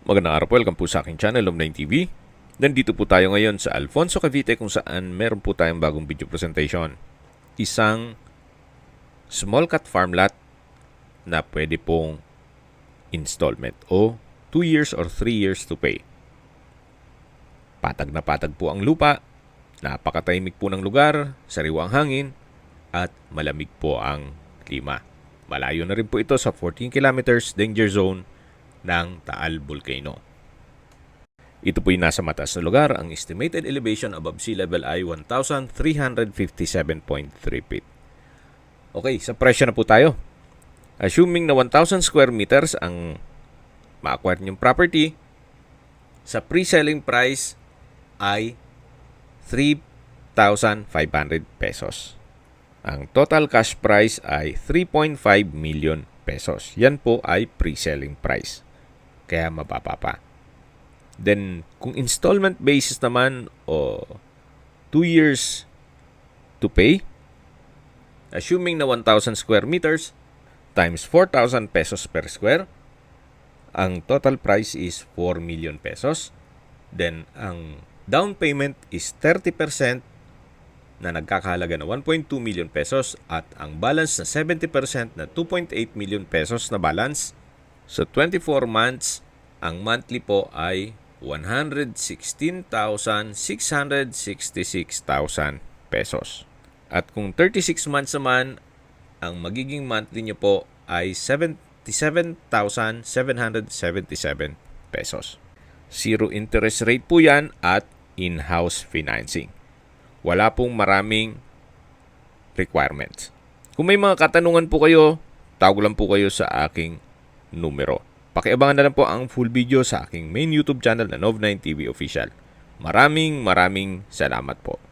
Magandang araw po, welcome po sa aking channel, Lom9 TV. Nandito po tayo ngayon sa Alfonso, Cavite kung saan meron po tayong bagong video presentation. Isang small cut farm lot na pwede pong installment o 2 years or 3 years to pay. Patag na patag po ang lupa, napakatahimik po ng lugar, sariwa ang hangin, at malamig po ang klima. Malayo na rin po ito sa 14 kilometers danger zone ng Taal Volcano. Ito po yung nasa mataas na lugar. Ang estimated elevation above sea level ay 1,357.3 feet. Okay, sa presyo na po tayo. Assuming na 1,000 square meters ang ma-acquire niyong property, sa pre-selling price ay 3,500 pesos. Ang total cash price ay 3.5 million pesos. Yan po ay pre-selling price. Kaya mababa pa. Then, kung installment basis naman o 2 years to pay, assuming na 1,000 square meters times 4,000 pesos per square, ang total price is 4 million pesos. Then, ang down payment is 30% na nagkakahalaga na 1.2 million pesos at ang balance na 70% na 2.8 million pesos na balance. So 24 months, ang monthly po ay 116,666,000 pesos. At kung 36 months naman, ang magiging monthly nyo po ay 77,777 pesos. Zero interest rate po yan at in-house financing. Wala pong maraming requirements. Kung may mga katanungan po kayo, tawag lang po kayo sa aking numero. Pakiabangan na lang po ang full video sa aking main YouTube channel na Lom9 TV Official. Maraming salamat po.